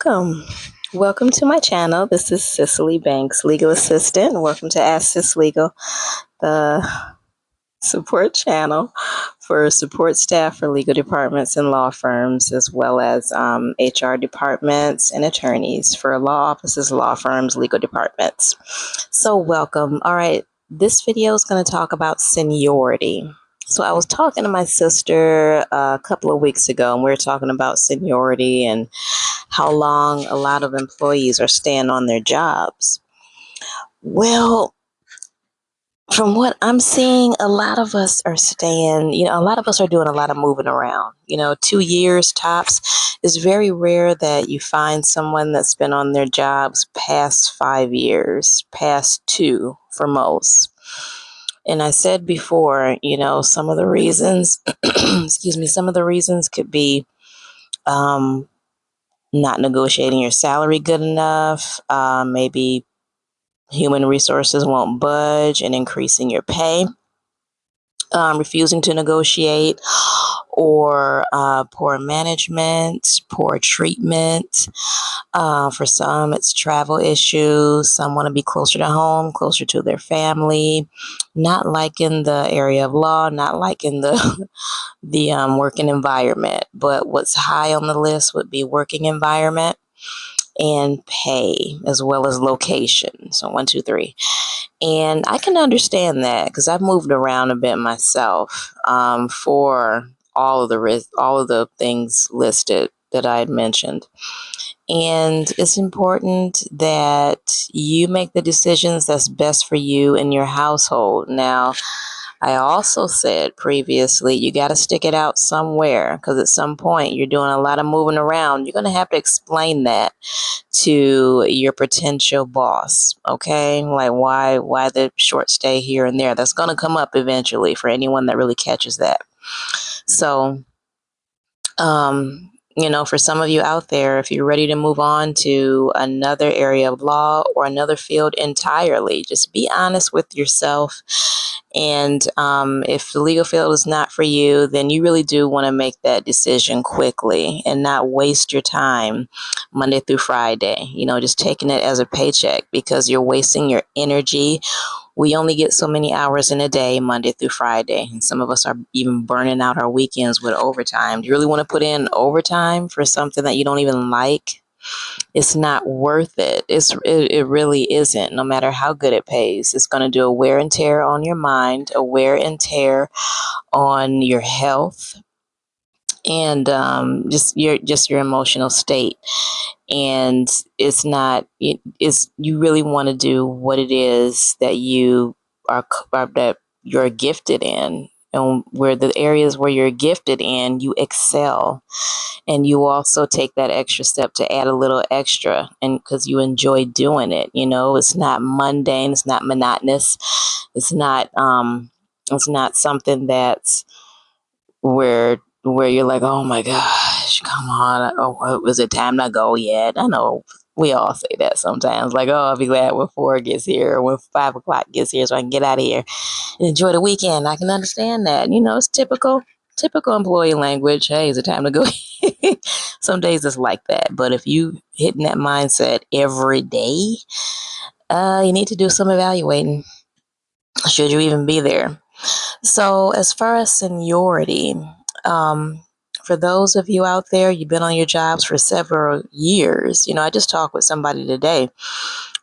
Welcome. Welcome to my channel. This is Sisceley Banks, legal assistant. Welcome to Ask Sis Legal, the support channel for support staff for legal departments and law firms, as well as HR departments and attorneys for law offices, law firms, legal departments. So welcome. All right, this video is going to talk about seniority. So I was talking to my sister a couple of weeks ago, and we were talking about seniority and how long a lot of employees are staying on their jobs. Well, from what I'm seeing, a lot of us are staying, a lot of us are doing a lot of moving around. 2 years tops. It's very rare that you find someone that's been on their jobs past 5 years, past 2 for most. And I said before, some of the reasons, some of the reasons could be not negotiating your salary good enough, maybe human resources won't budge and increasing your pay, refusing to negotiate, or poor management, poor treatment. For some, it's travel issues. Some want to be closer to home, closer to their family, not liking the area of law, not liking the working environment. But what's high on the list would be working environment and pay, as well as location. So 1, 2, 3. And I can understand that because I've moved around a bit myself for all of the things listed that I had mentioned. And it's important that you make the decisions that's best for you and your household. Now, I also said previously, you got to stick it out somewhere, because at some point you're doing a lot of moving around. You're going to have to explain that to your potential boss. Okay, like why the short stay here and there. That's going to come up eventually for anyone that really catches that. So for some of you out there, if you're ready to move on to another area of law or another field entirely, just be honest with yourself. And if the legal field is not for you, then you really do want to make that decision quickly and not waste your time Monday through Friday, just taking it as a paycheck, because you're wasting your energy. We only get so many hours in a day, Monday through Friday. And some of us are even burning out our weekends with overtime. Do you really want to put in overtime for something that you don't even like? It's not worth it. It really isn't. No matter how good it pays, it's going to do a wear and tear on your mind, a wear and tear on your health, and just your emotional state. And it's not. You really want to do what it is that you that you're gifted in, and where the areas where you're gifted in, you excel. And you also take that extra step to add a little extra, and because you enjoy doing it. It's not mundane, it's not monotonous, it's not something that's where you're like, oh my gosh, come on, oh, is it time to go yet? I know we all say that sometimes, like, oh, I'll be glad when 4 gets here, or when 5 o'clock gets here, so I can get out of here and enjoy the weekend. I can understand that. It's typical employee language. Hey, is it time to go? Some days it's like that. But if you hitting that mindset every day, you need to do some evaluating. Should you even be there? So as far as seniority, for those of you out there, you've been on your jobs for several years. I just talked with somebody today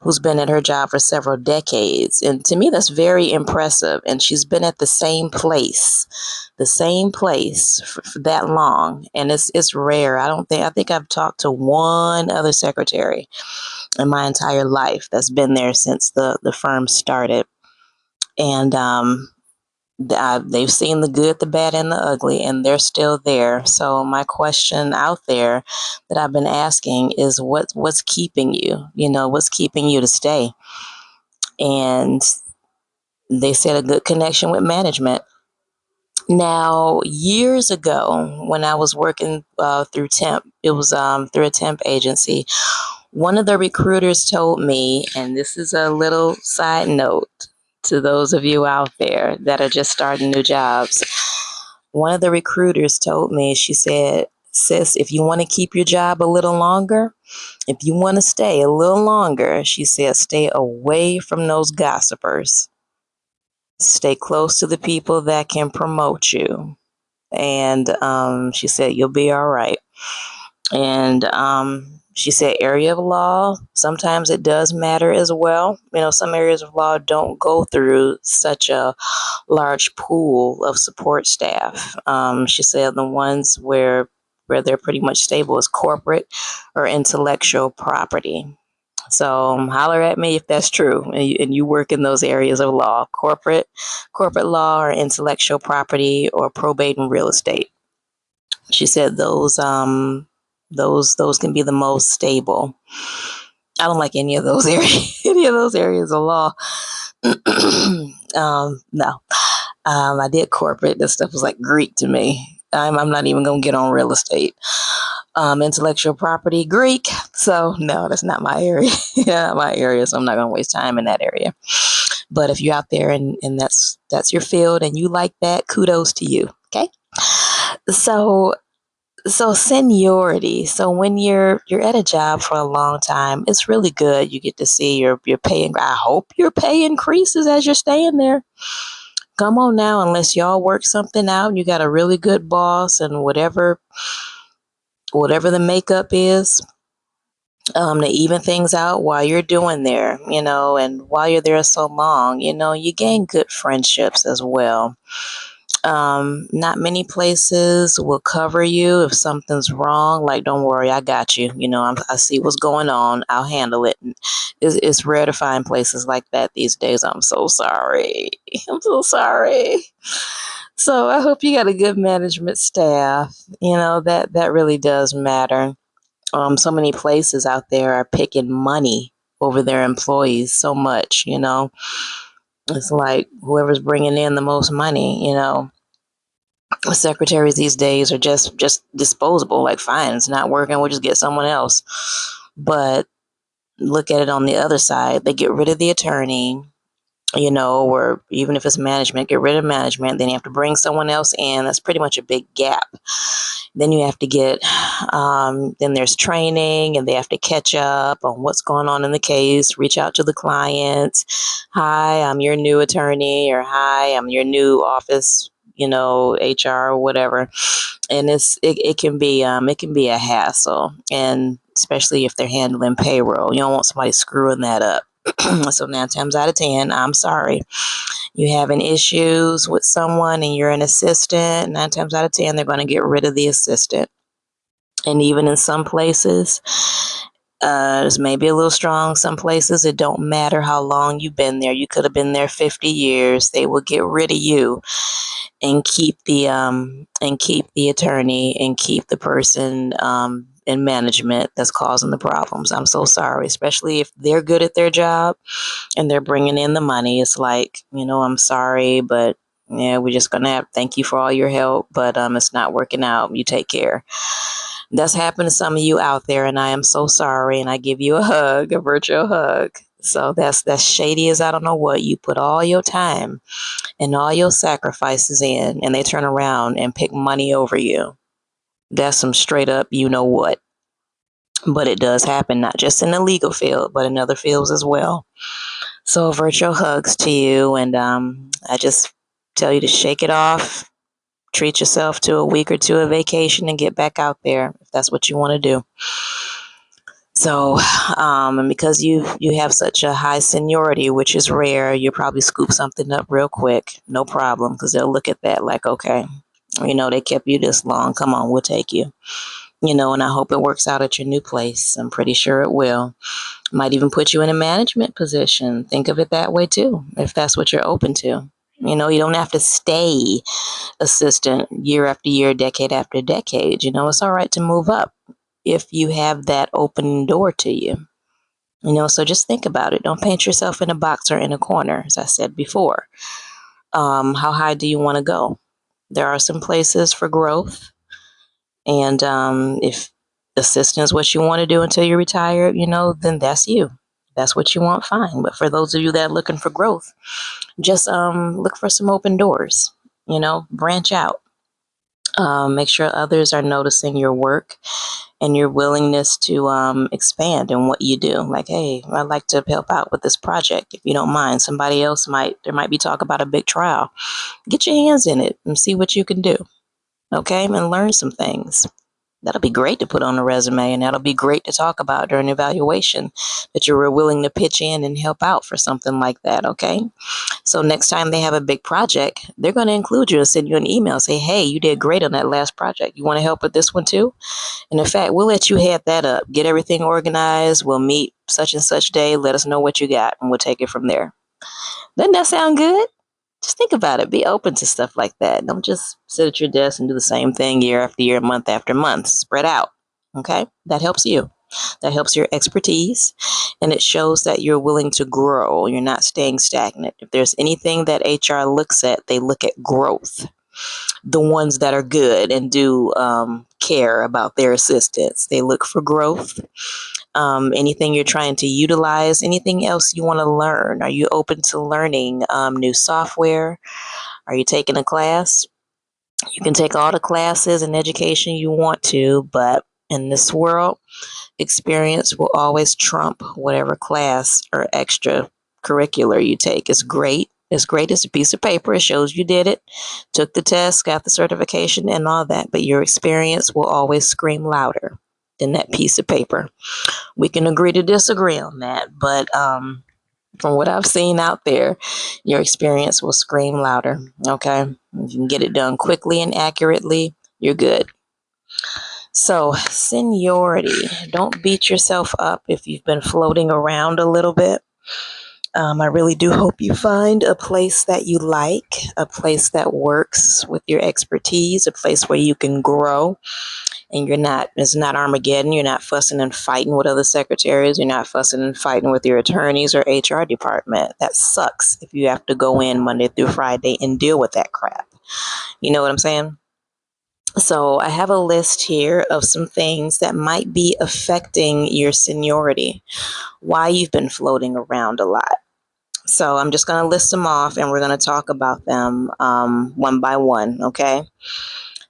who's been at her job for several decades. And to me, that's very impressive. And she's been at the same place for that long. And it's rare. I think I've talked to one other secretary in my entire life that's been there since the firm started. And they've seen the good, the bad, and the ugly, and they're still there. So my question out there that I've been asking is, what's keeping you? What's keeping you to stay? And they said a good connection with management. Now, years ago, when I was working through temp, it was through a temp agency. One of the recruiters told me, and this is a little side note to those of you out there that are just starting new jobs. One of the recruiters told me, she said, sis, if you want to keep your job a little longer, if you want to stay a little longer, she said, stay away from those gossipers. Stay close to the people that can promote you. And she said, you'll be all right. And she said, area of law, sometimes it does matter as well. You know, some areas of law don't go through such a large pool of support staff. She said the ones where they're pretty much stable is corporate or intellectual property. So holler at me if that's true, and you work in those areas of law, corporate law or intellectual property or probate and real estate. She said those can be the most stable. I don't like any of those areas, any of those areas of law. No, I did corporate. This stuff was like Greek to me. I'm not even gonna get on real estate. Intellectual property, Greek. So no, that's not my area. Yeah, my area. So I'm not gonna waste time in that area. But if you're out there and that's your field and you like that, kudos to you. Okay. So seniority. So when you're at a job for a long time, it's really good. You get to see your pay. I hope your pay increases as you're staying there. Come on now, unless y'all work something out and you got a really good boss and whatever the makeup is, to even things out while you're doing there, you know, and while you're there so long, you know, you gain good friendships as well. Not many places will cover you if something's wrong. Like, don't worry, I got you. You know, I see what's going on. I'll handle it. It's rare to find places like that these days. I'm so sorry. I'm so sorry. So I hope you got a good management staff. You know, that really does matter. So many places out there are picking money over their employees so much, you know. It's like whoever's bringing in the most money, you know. Secretaries these days are just disposable. Like, fine, it's not working, we'll just get someone else. But look at it on the other side. They get rid of the attorney, you know, or even if it's management, get rid of management. Then you have to bring someone else in. That's pretty much a big gap. Then you have to get, then there's training and they have to catch up on what's going on in the case, reach out to the client. Hi, I'm your new attorney, or hi, I'm your new office, you know, HR or whatever. And it can be a hassle, and especially if they're handling payroll, you don't want somebody screwing that up. So 9 times out of 10, I'm sorry, you having issues with someone and you're an assistant, 9 times out of 10, they're going to get rid of the assistant. And even in some places, it's maybe a little strong. Some places, it don't matter how long you've been there. You could have been there 50 years. They will get rid of you and keep the attorney and keep the person in management that's causing the problems. I'm so sorry, especially if they're good at their job and they're bringing in the money. It's like, you know, I'm sorry, but yeah, we're just gonna have thank you for all your help, but it's not working out. You take care. That's happened to some of you out there, and I am so sorry. And I give you a hug, a virtual hug. So that's shady as I don't know what. You put all your time and all your sacrifices in, and they turn around and pick money over you. That's some straight up, you know what. But it does happen, not just in the legal field, but in other fields as well. So virtual hugs to you, and I just tell you to shake it off, treat yourself to a week or two of vacation, and get back out there if that's what you want to do. So, and because you have such a high seniority, which is rare, you'll probably scoop something up real quick, no problem, because they'll look at that like, okay, you know, they kept you this long. Come on, we'll take you. You know, and I hope it works out at your new place. I'm pretty sure it will. Might even put you in a management position. Think of it that way too, if that's what you're open to. You know, you don't have to stay assistant year after year, decade after decade. You know, it's all right to move up if you have that open door to you. You know, so just think about it. Don't paint yourself in a box or in a corner, as I said before. How high do you want to go? There are some places for growth. And if assistant is what you want to do until you retire, you know, then that's you. That's what you want, fine. But for those of you that are looking for growth, just look for some open doors, you know, branch out. Make sure others are noticing your work and your willingness to expand in what you do. Like, hey, I'd like to help out with this project. If you don't mind, there might be talk about a big trial. Get your hands in it and see what you can do. Okay, and learn some things. That'll be great to put on a resume, and that'll be great to talk about during evaluation, that you were willing to pitch in and help out for something like that. Okay. So next time they have a big project, they're going to include you and send you an email. Say, hey, you did great on that last project. You want to help with this one too? And in fact, we'll let you head that up. Get everything organized. We'll meet such and such day. Let us know what you got, and we'll take it from there. Doesn't that sound good? Just think about it. Be open to stuff like that. Don't just sit at your desk and do the same thing year after year, month after month. Spread out. Okay? That helps you. That helps your expertise, and it shows that you're willing to grow. You're not staying stagnant. If there's anything that HR looks at, they look at growth. The ones that are good and do care about their assistants, they look for growth. Anything you're trying to utilize, anything else you want to learn. Are you open to learning new software? Are you taking a class? You can take all the classes and education you want to, but in this world, experience will always trump whatever class or extra curricular you take. It's great. It's great. It's a piece of paper. It shows you did it, took the test, got the certification, and all that. But your experience will always scream louder than that piece of paper. We can agree to disagree on that, but from what I've seen out there, your experience will scream louder. Okay, if you can get it done quickly and accurately, you're good. So, seniority. Don't beat yourself up if you've been floating around a little bit. I really do hope you find a place that you like, a place that works with your expertise, a place where you can grow, and it's not Armageddon. You're not fussing and fighting with other secretaries. You're not fussing and fighting with your attorneys or HR department. That sucks if you have to go in Monday through Friday and deal with that crap. You know what I'm saying? So I have a list here of some things that might be affecting your seniority, why you've been floating around a lot. So I'm just going to list them off, and we're going to talk about them one by one, okay?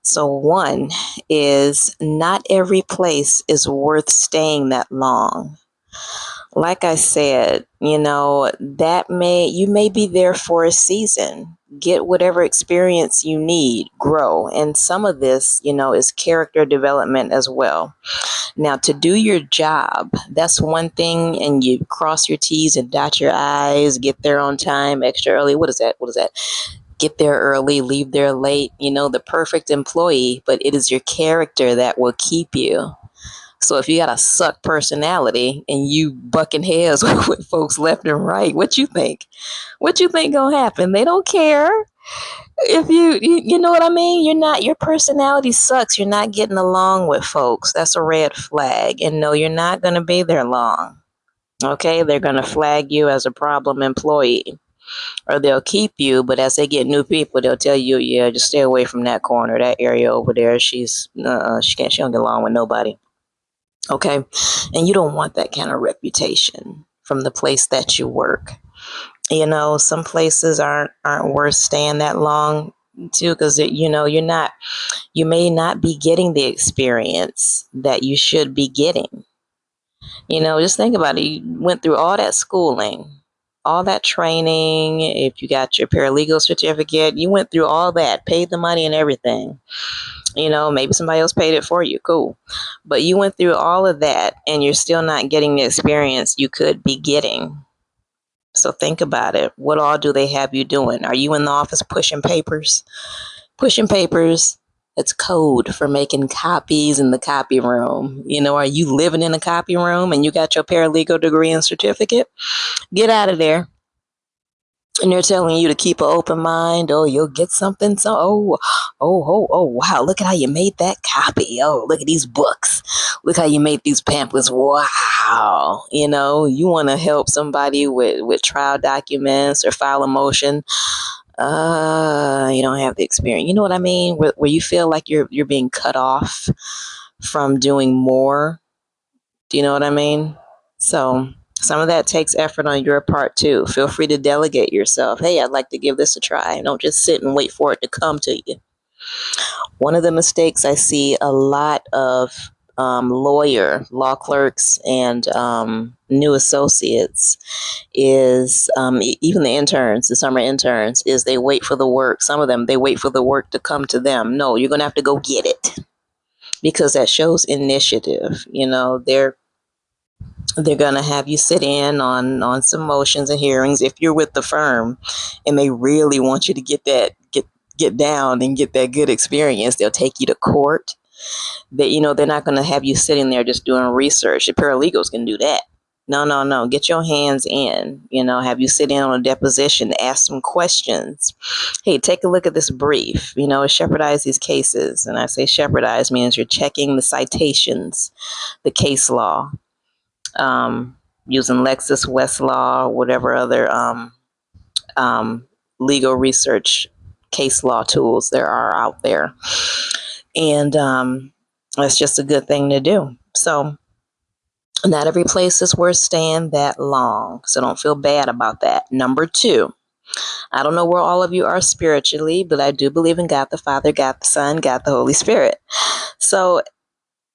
So one is, not every place is worth staying that long. Like I said, you may be there for a season. Get whatever experience you need, grow. And some of this, is character development as well. Now, to do your job, that's one thing, and you cross your T's and dot your I's, get there on time, extra early. What is that? Get there early, leave there late, the perfect employee, but it is your character that will keep you. So if you got a suck personality and you bucking heads with folks left and right, what you think? What you think gonna happen? They don't care. If you know what I mean? Your personality sucks. You're not getting along with folks. That's a red flag. And no, you're not gonna be there long. Okay, they're gonna flag you as a problem employee. Or they'll keep you, but as they get new people, they'll tell you, yeah, just stay away from that corner, that area over there. She don't get along with nobody. Okay, and you don't want that kind of reputation from the place that you work. Some places aren't worth staying that long too, because you may not be getting the experience that you should be getting. Just think about it. You went through all that schooling, all that training. If you got your paralegal certificate, you went through all that, paid the money and everything. Maybe somebody else paid it for you. Cool. But you went through all of that and you're still not getting the experience you could be getting. So think about it. What all do they have you doing? Are you in the office pushing papers? Pushing papers. It's code for making copies in the copy room. Are you living in a copy room and you got your paralegal degree and certificate? Get out of there. And they're telling you to keep an open mind. Oh, you'll get something. So, wow. Look at how you made that copy. Oh, look at these books. Look how you made these pamphlets. Wow. You want to help somebody with trial documents or file a motion. You don't have the experience. You know what I mean? Where you feel like you're being cut off from doing more. Do you know what I mean? So some of that takes effort on your part too. Feel free to delegate yourself. Hey, I'd like to give this a try. Don't just sit and wait for it to come to you. One of the mistakes I see a lot of law clerks, and new associates is, even the interns, the summer interns, is they wait for the work. Some of them, they wait for the work to come to them. No, you're going to have to go get it, because that shows initiative. They're going to have you sit in on some motions and hearings if you're with the firm, and they really want you to get down and get that good experience. They'll take you to court. They're not going to have you sitting there just doing research. The paralegals can do that. No, no, no. Get your hands in. Have you sit in on a deposition, ask some questions. Hey, take a look at this brief. Shepherdize these cases. And I say shepherdize means you're checking the citations, the case law, using Lexis, Westlaw, whatever other legal research case law tools there are out there. And that's just a good thing to do. So not every place is worth staying that long. So don't feel bad about that. Number 2, I don't know where all of you are spiritually, but I do believe in God the Father, God the Son, God the Holy Spirit. So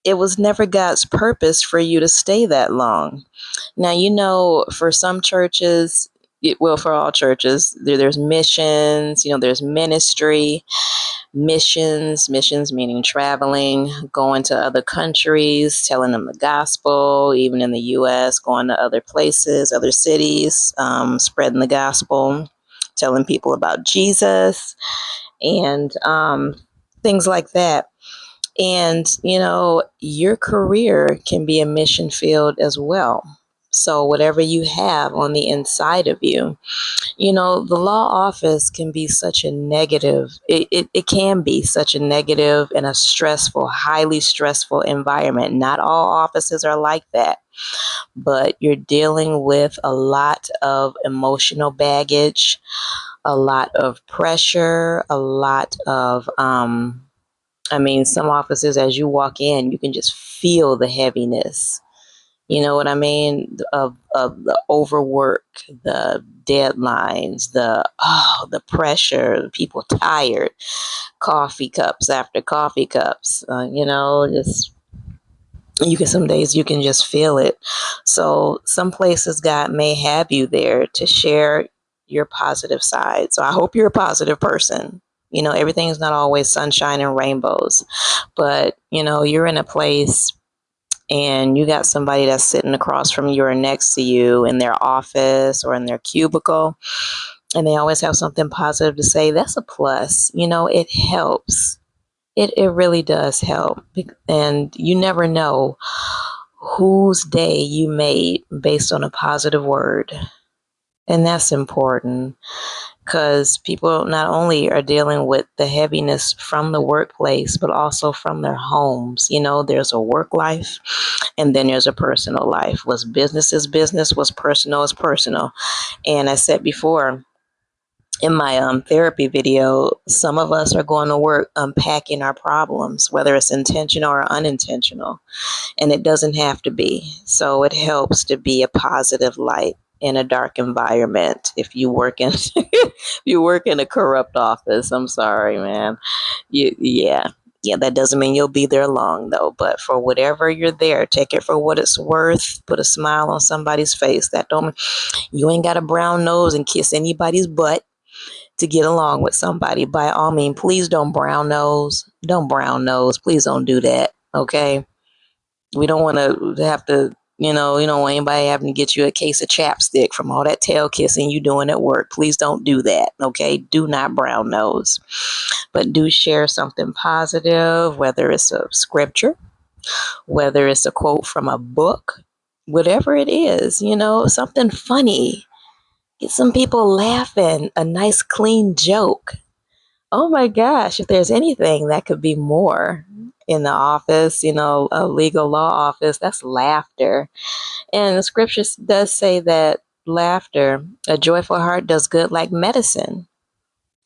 it was never God's purpose for you to stay that long. Now, for some churches, for all churches, there's missions, there's ministry. Missions meaning traveling, going to other countries, telling them the gospel, even in the U.S., going to other places, other cities, spreading the gospel, telling people about Jesus, and things like that. And, your career can be a mission field as well. So whatever you have on the inside of you, the law office can be such a negative, it can be such a negative and a stressful, highly stressful environment. Not all offices are like that, but you're dealing with a lot of emotional baggage, a lot of pressure, a lot of, some offices, as you walk in, you can just feel the heaviness. You know what I mean? Of the overwork, the deadlines, the pressure, people tired, coffee cups after coffee cups. Just some days you can just feel it. So some places God may have you there to share your positive side. So I hope you're a positive person. Everything is not always sunshine and rainbows, but you're in a place and you got somebody that's sitting across from you or next to you in their office or in their cubicle, and they always have something positive to say. That's a plus. It helps. It really does help. And you never know whose day you made based on a positive word. And that's important, because people not only are dealing with the heaviness from the workplace, but also from their homes. There's a work life, and then there's a personal life. What's business is business, what's personal is personal. And I said before in my therapy video, some of us are going to work unpacking our problems, whether it's intentional or unintentional, and it doesn't have to be. So it helps to be a positive light in a dark environment. If you work in if you work in a corrupt office, I'm sorry, man. Yeah, that doesn't mean you'll be there long, though. But for whatever you're there, take it for what it's worth. Put a smile on somebody's face. That don't You ain't got a brown nose and kiss anybody's butt to get along with somebody. By all means, please don't brown nose. Don't brown nose. Please don't do that. Okay. We don't want to have to, you don't want anybody having to get you a case of chapstick from all that tail kissing you doing at work. Please don't do that. Okay. Do not brown nose, but do share something positive, whether it's a scripture, whether it's a quote from a book, whatever it is, something funny. Get some people laughing, a nice clean joke. Oh my gosh, if there's anything that could be more in the office, a legal law office, that's laughter. And the scripture does say that laughter, a joyful heart does good like medicine.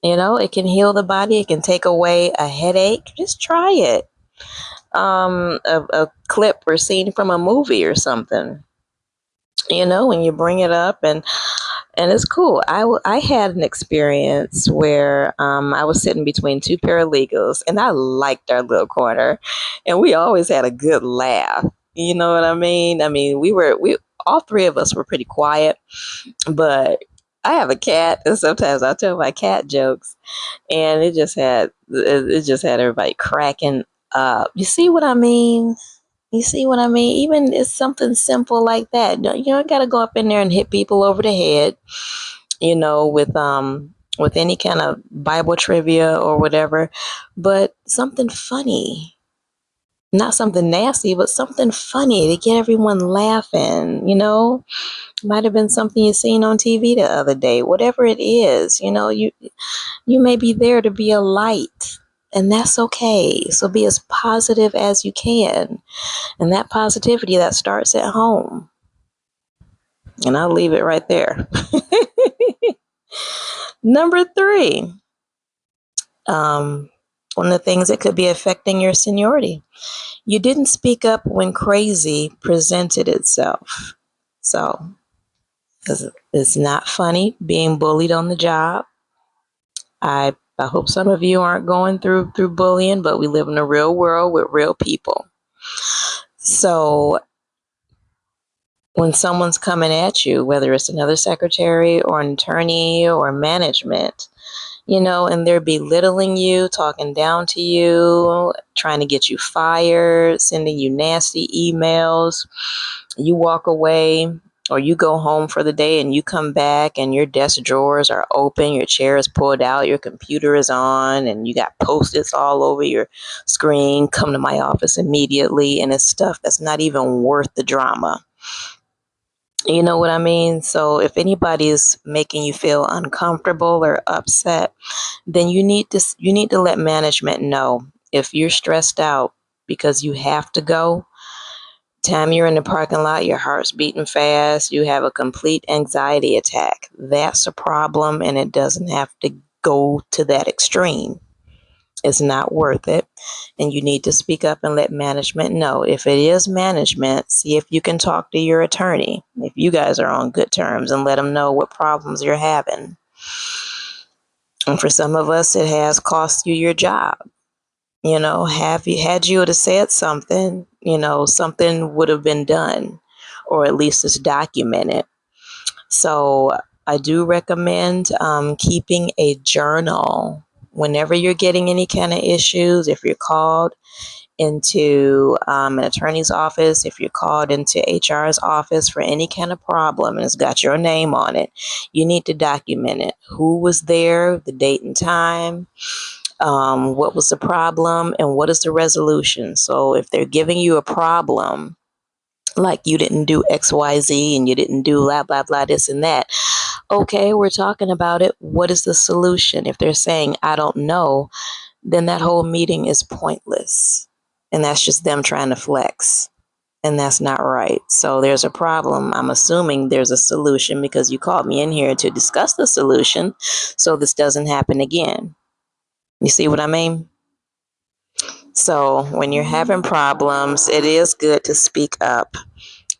It can heal the body. It can take away a headache. Just try it. A clip or scene from a movie or something, when you bring it up, and And it's cool. I had an experience where I was sitting between two paralegals, and I liked our little corner, and we always had a good laugh. You know what I mean? I mean, we all three of us were pretty quiet, but I have a cat, and sometimes I tell my cat jokes, and it just had everybody cracking up. You see what I mean? You see what I mean? Even it's something simple like that. You don't got to go up in there and hit people over the head, with any kind of Bible trivia or whatever, but something funny. Not something nasty, but something funny to get everyone laughing. Might have been something you seen on TV the other day. Whatever it is, you may be there to be a light, and that's okay. So be as positive as you can. And that positivity that starts at home. And I'll leave it right there. Number 3, one of the things that could be affecting your seniority. You didn't speak up when crazy presented itself. So it's not funny being bullied on the job. I hope some of you aren't going through bullying, but we live in a real world with real people. So when someone's coming at you, whether it's another secretary or an attorney or management, and they're belittling you, talking down to you, trying to get you fired, sending you nasty emails, you walk away or you go home for the day and you come back and your desk drawers are open, your chair is pulled out, your computer is on, and you got Post-its all over your screen. Come to my office immediately. And it's stuff that's not even worth the drama. You know what I mean? So if anybody is making you feel uncomfortable or upset, then you need to let management know. If you're stressed out because you have to go, time you're in the parking lot, your heart's beating fast, you have a complete anxiety attack. That's a problem, and it doesn't have to go to that extreme. It's not worth it. And you need to speak up and let management know. If it is management, see if you can talk to your attorney, if you guys are on good terms, and let them know what problems you're having. And for some of us, it has cost you your job. Had you to said something, something would have been done, or at least it's documented. So I do recommend keeping a journal whenever you're getting any kind of issues. If you're called into an attorney's office, if you're called into HR's office for any kind of problem and it's got your name on it, you need to document it. Who was there, the date and time, what was the problem, and what is the resolution. So if they're giving you a problem, like you didn't do XYZ and you didn't do blah, blah, blah, this and that. Okay, we're talking about it. What is the solution? If they're saying, I don't know, then that whole meeting is pointless. And that's just them trying to flex. And that's not right. So there's a problem. I'm assuming there's a solution because you called me in here to discuss the solution so this doesn't happen again. You see what I mean? So when you're having problems, it is good to speak up.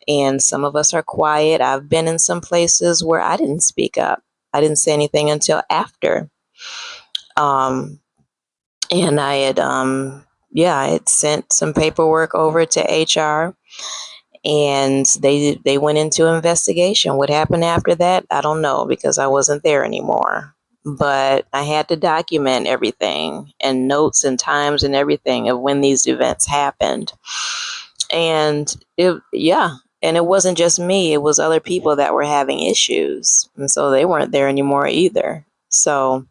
And some of us are quiet. I've been in some places where I didn't speak up. I didn't say anything until after. And I had sent some paperwork over to HR, and they went into investigation. What happened after that, I don't know, because I wasn't there anymore. But I had to document everything and notes and times and everything of when these events happened. And and it wasn't just me, it was other people that were having issues. And so they weren't there anymore either. So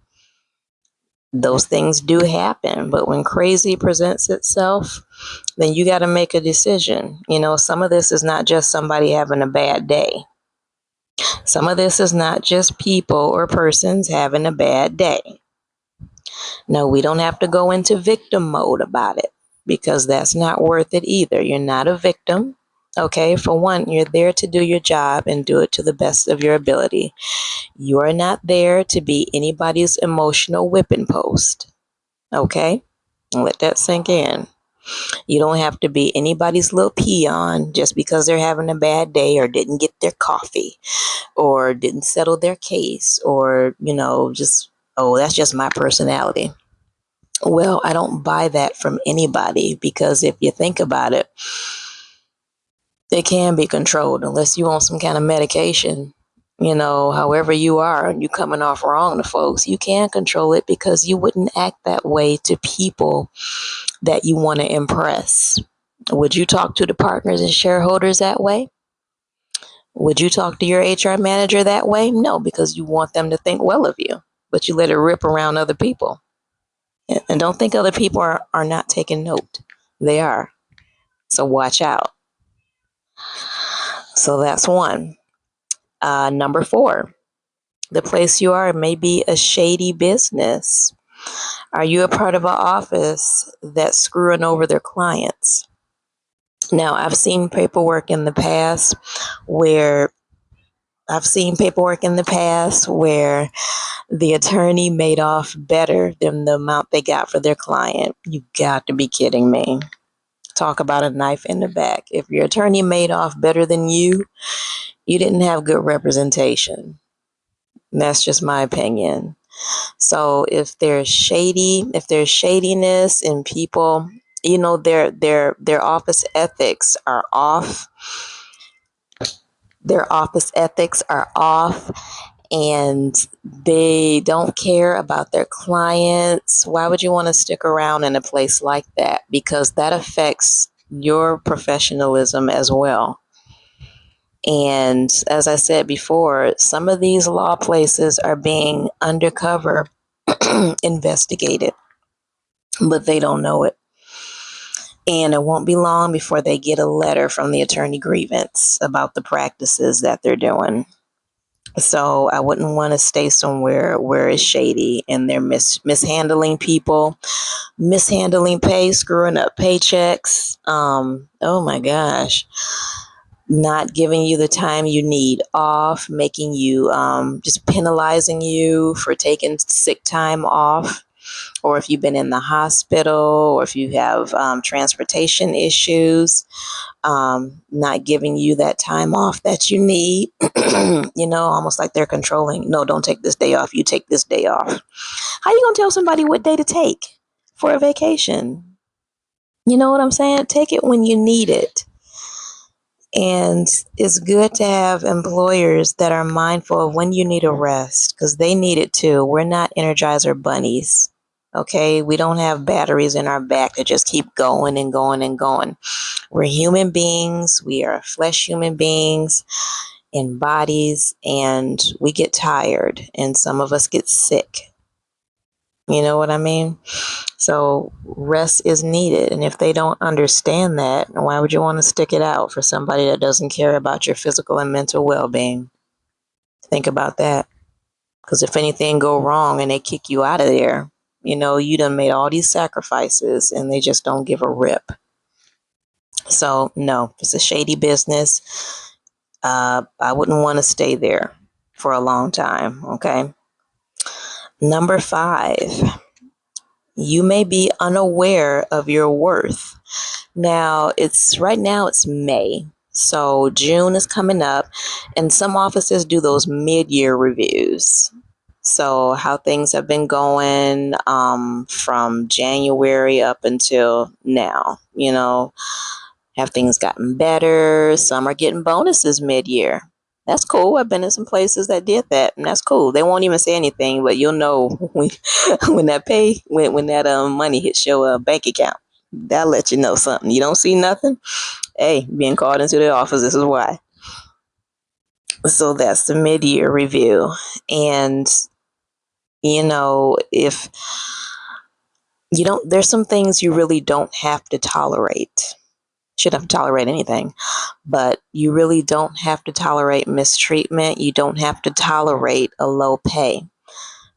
those things do happen. But when crazy presents itself, then you got to make a decision. Some of this is not just somebody having a bad day. Some of this is not just people or persons having a bad day. No, we don't have to go into victim mode about it, because that's not worth it either. You're not a victim. Okay, for one, you're there to do your job and do it to the best of your ability. You are not there to be anybody's emotional whipping post. Okay, let that sink in. You don't have to be anybody's little peon just because they're having a bad day or didn't get their coffee or didn't settle their case or, just, oh, that's just my personality. Well, I don't buy that from anybody because if you think about it, it can be controlled unless you want some kind of medication. However you are and you coming off wrong to folks, you can control it because you wouldn't act that way to people that you want to impress. Would you talk to the partners and shareholders that way? Would you talk to your HR manager that way? No, because you want them to think well of you, but you let it rip around other people. And don't think other people are not taking note. They are. So watch out. So that's one. Number 4, the place you are may be a shady business. Are you a part of an office that's screwing over their clients? Now, I've seen paperwork in the past where the attorney made off better than the amount they got for their client. You got to be kidding me. Talk about a knife in the back. If your attorney made off better than you didn't have good representation. That's just my opinion. So if there's shadiness in people, their office ethics are off. Their office ethics are off and they don't care about their clients. Why would you want to stick around in a place like that? Because that affects your professionalism as well. And as I said before, some of these law places are being undercover investigated, but they don't know it. And it won't be long before they get a letter from the attorney grievance about the practices that they're doing. So I wouldn't want to stay somewhere where it's shady and they're mishandling people, mishandling pay, screwing up paychecks. Oh my gosh. Not giving you the time you need off, making you, just penalizing you for taking sick time off, or if you've been in the hospital, or if you have transportation issues, not giving you that time off that you need, almost like they're controlling. No, don't take this day off. You take this day off. How you going to tell somebody what day to take for a vacation? You know what I'm saying? Take it when you need it. And it's good to have employers that are mindful of when you need a rest because they need it too. We're not Energizer bunnies. Okay, we don't have batteries in our back to just keep going and going and going. We're human beings. We are flesh human beings in bodies, and we get tired, and some of us get sick. You know what I mean? So rest is needed. And if they don't understand that, why would you want to stick it out for somebody that doesn't care about your physical and mental well-being? Think about that. Because if anything go wrong and they kick you out of there, you done made all these sacrifices and they just don't give a rip. So no, it's a shady business. I wouldn't want to stay there for a long time. Okay. Number 5, you may be unaware of your worth. Now right now it's May. So June is coming up and some offices do those mid-year reviews. So how things have been going from January up until now, have things gotten better? Some are getting bonuses mid-year. That's cool. I've been in some places that did that, and that's cool. They won't even say anything, but you'll know when that money hits your bank account. That'll let you know something. You don't see nothing? Hey, being called into the office, this is why. So that's the mid-year review. And, if there's some things you really don't have to tolerate. Shouldn't have to tolerate anything, but you really don't have to tolerate mistreatment. You don't have to tolerate a low pay.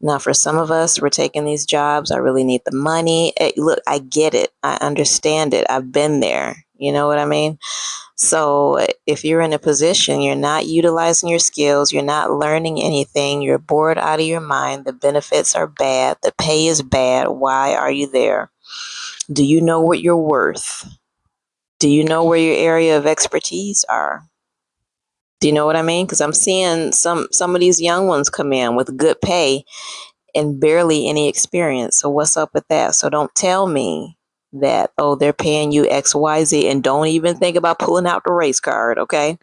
Now, for some of us, we're taking these jobs. I really need the money. Hey, look, I get it. I understand it. I've been there. You know what I mean? So if you're in a position, you're not utilizing your skills, you're not learning anything, you're bored out of your mind, the benefits are bad, the pay is bad, why are you there? Do you know what you're worth? Do you know where your area of expertise are? Do you know what I mean? Because I'm seeing some of these young ones come in with good pay and barely any experience. So what's up with that? So don't tell me that, oh, they're paying you XYZ, and don't even think about pulling out the race card, okay?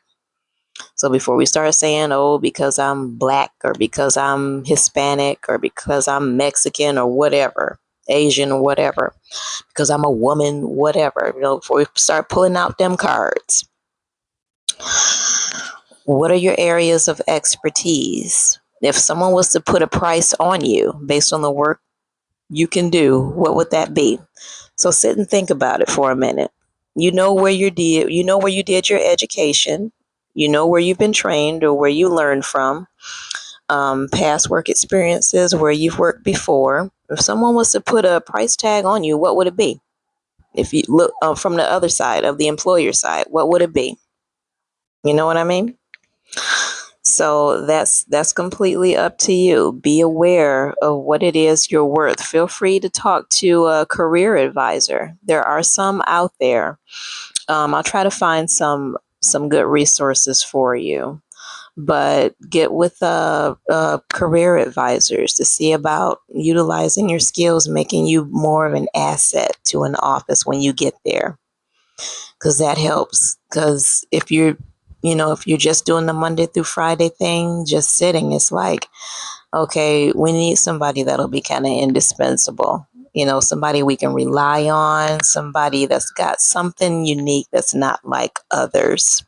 So before we start saying, oh, because I'm black or because I'm Hispanic or because I'm Mexican or whatever, Asian or whatever, because I'm a woman, whatever, before we start pulling out them cards, what are your areas of expertise? If someone was to put a price on you based on the work you can do, what would that be? So sit and think about it for a minute. You know where you did your education. You know where you've been trained or where you learned from. Past work experiences where you've worked before. If someone was to put a price tag on you, what would it be? If you look from the other side of the employer side, what would it be? You know what I mean? So that's completely up to you. Be aware of what it is you're worth. Feel free to talk to a career advisor. There are some out there. I'll try to find some good resources for you. But get with career advisors to see about utilizing your skills, making you more of an asset to an office when you get there, because that helps. Because if you're just doing the Monday through Friday thing, just sitting, it's like, okay, we need somebody that'll be kind of indispensable. Somebody we can rely on, somebody that's got something unique that's not like others.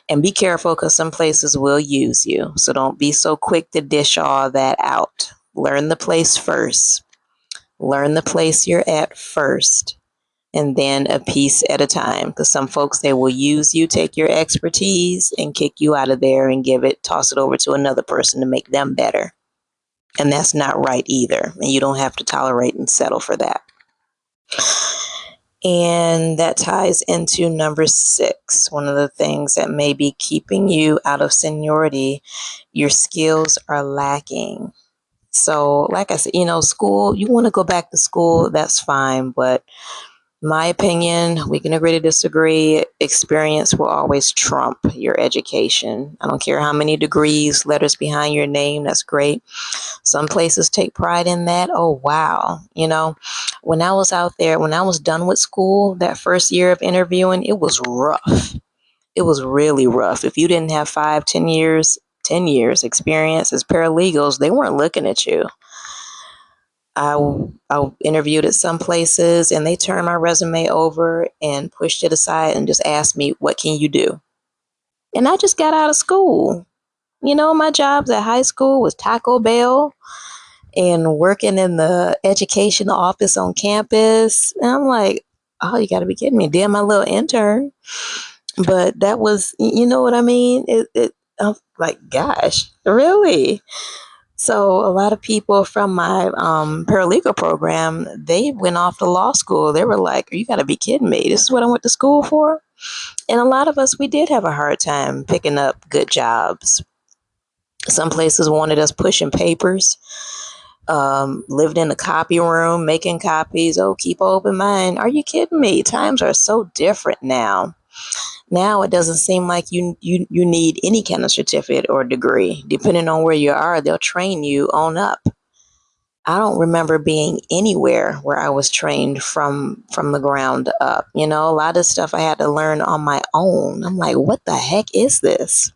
And be careful, because some places will use you. So don't be so quick to dish all that out. Learn the place first. Learn the place you're at first, and then a piece at a time. Because some folks, they will use you, take your expertise, and kick you out of there and toss it over to another person to make them better. And that's not right either. And you don't have to tolerate and settle for that. And that ties into number 6. One of the things that may be keeping you out of seniority, your skills are lacking. So, like I said, school, you want to go back to school, that's fine. But my opinion, we can agree to disagree. Experience will always trump your education. I don't care how many degrees, letters behind your name, that's great. Some places take pride in that. Oh, wow. When I was out there, when I was done with school, that first year of interviewing, it was rough. It was really rough. If you didn't have 5, 10 years experience as paralegals, they weren't looking at you. I interviewed at some places and they turned my resume over and pushed it aside and just asked me, what can you do? And I just got out of school. My jobs at high school was Taco Bell and working in the education office on campus. And I'm like, oh, you got to be kidding me. Did my little intern. But that was, you know what I mean? I'm like, gosh, really? So a lot of people from my paralegal program, they went off to law school. They were like, you got to be kidding me. This is what I went to school for? And a lot of us, we did have a hard time picking up good jobs. Some places wanted us pushing papers, lived in the copy room, making copies. Oh, keep an open mind. Are you kidding me? Times are so different now. Now it doesn't seem like you need any kind of certificate or degree. Depending on where you are, they'll train you on up. I don't remember being anywhere where I was trained from the ground up. A lot of stuff I had to learn on my own. I'm like, what the heck is this?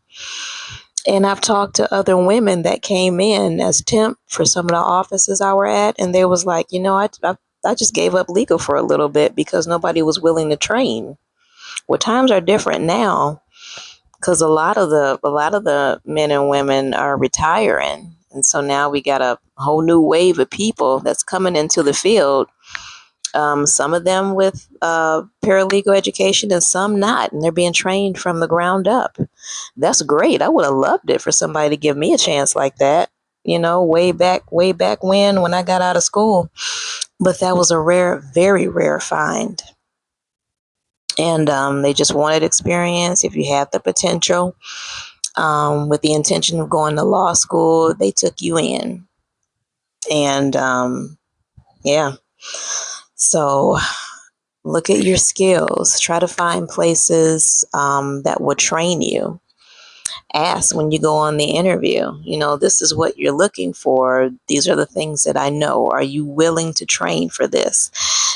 And I've talked to other women that came in as temp for some of the offices I were at, and they was like, I just gave up legal for a little bit because nobody was willing to train. Well, times are different now, because a lot of the men and women are retiring, and so now we got a whole new wave of people that's coming into the field. Some of them with paralegal education and some not, and they're being trained from the ground up. That's great. I would have loved it for somebody to give me a chance like that, way back when I got out of school. But that was a rare, very rare find. And they just wanted experience. If you had the potential, with the intention of going to law school, they took you in. And yeah. So Look at your skills. Try to find places that will train you. Ask when you go on the interview, this is what you're looking for. These are the things that I know. Are you willing to train for this?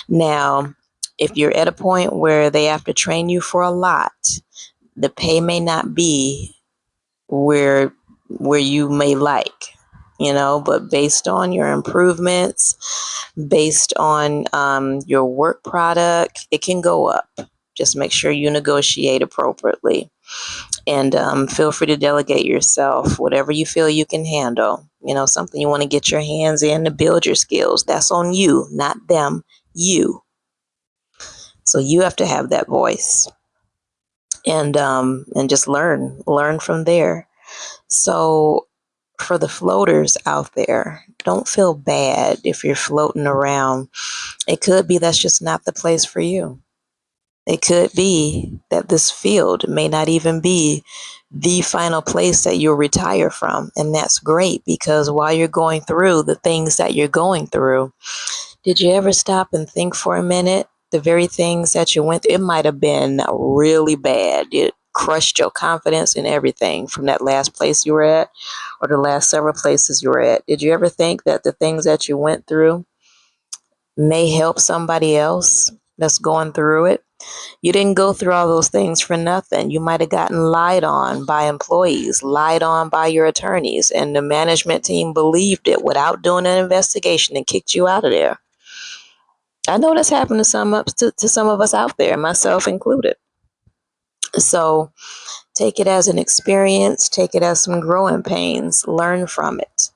Now, if you're at a point where they have to train you for a lot, the pay may not be where you may like, but based on your improvements, based on your work product, it can go up. Just make sure you negotiate appropriately. And feel free to delegate yourself, whatever you feel you can handle. Something you want to get your hands in to build your skills. That's on you, not them, you. So you have to have that voice, and just learn from there. So for the floaters out there, don't feel bad if you're floating around. It could be that's just not the place for you. It could be that this field may not even be the final place that you'll retire from. And that's great, because while you're going through the things that you're going through, did you ever stop and think for a minute? The very things that you went through, it might have been really bad. It crushed your confidence in everything from that last place you were at or the last several places you were at. Did you ever think that the things that you went through may help somebody else that's going through it? You didn't go through all those things for nothing. You might have gotten lied on by employees, lied on by your attorneys, and the management team believed it without doing an investigation and kicked you out of there. I know that's happened to some of us out there, myself included. So take it as an experience, take it as some growing pains, learn from it.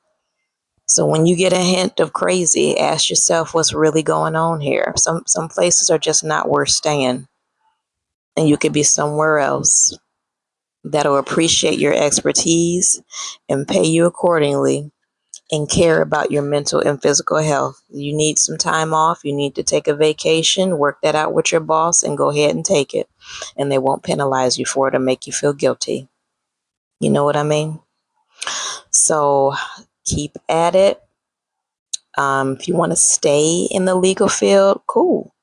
So when you get a hint of crazy, ask yourself what's really going on here. Some places are just not worth staying, and you could be somewhere else that'll appreciate your expertise and pay you accordingly and care about your mental and physical health. You need some time off, you need to take a vacation, work that out with your boss and go ahead and take it. And they won't penalize you for it or make you feel guilty. You know what I mean? So keep at it. If you want to stay in the legal field, cool.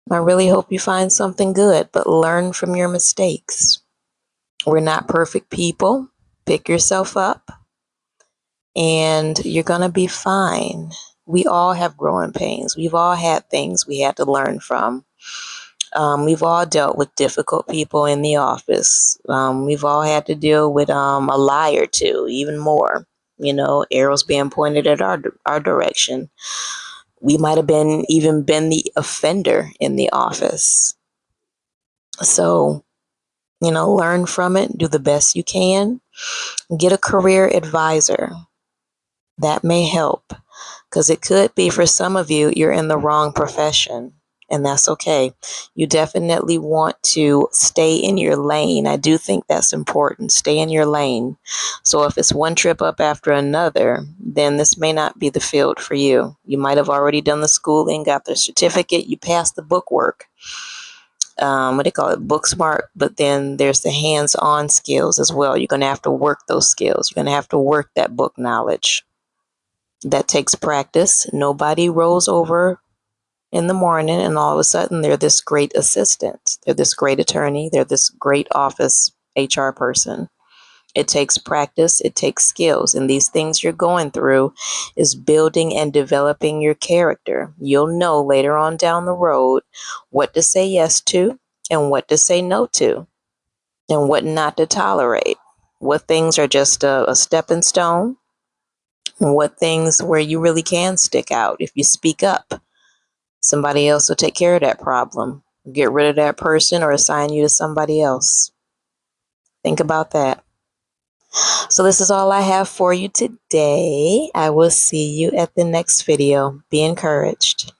I really hope you find something good, but learn from your mistakes. We're not perfect people. Pick yourself up and you're going to be fine. We all have growing pains. We've all had things we had to learn from. We've all dealt with difficult people in the office. We've all had to deal with a lie or two, even more. Arrows being pointed at our direction. We might have even been the offender in the office. So, learn from it. Do the best you can. Get a career advisor. That may help, because it could be for some of you, you're in the wrong profession, and that's okay. You definitely want to stay in your lane. I do think that's important. Stay in your lane. So if it's one trip up after another, then this may not be the field for you. You might have already done the schooling, got the certificate, you passed the book work. What they call it, book smart, but then there's the hands-on skills as well. You're going to have to work those skills. You're going to have to work that book knowledge. That takes practice. Nobody rolls over in the morning and all of a sudden they're this great assistant. They're this great attorney. They're this great office HR person. It takes practice. It takes skills. And these things you're going through is building and developing your character. You'll know later on down the road what to say yes to and what to say no to and what not to tolerate. What things are just a stepping stone. What things where you really can stick out. If you speak up, somebody else will take care of that problem. Get rid of that person or assign you to somebody else. Think about that. So this is all I have for you today. I will see you at the next video. Be encouraged.